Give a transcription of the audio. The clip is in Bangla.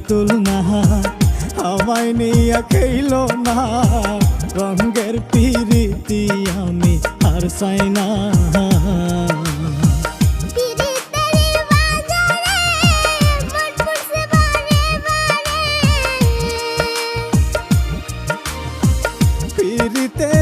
পুতুল না আমায় নিয়া খেইল না রঙের পিরিতি আমি আর চাই না পিরিতে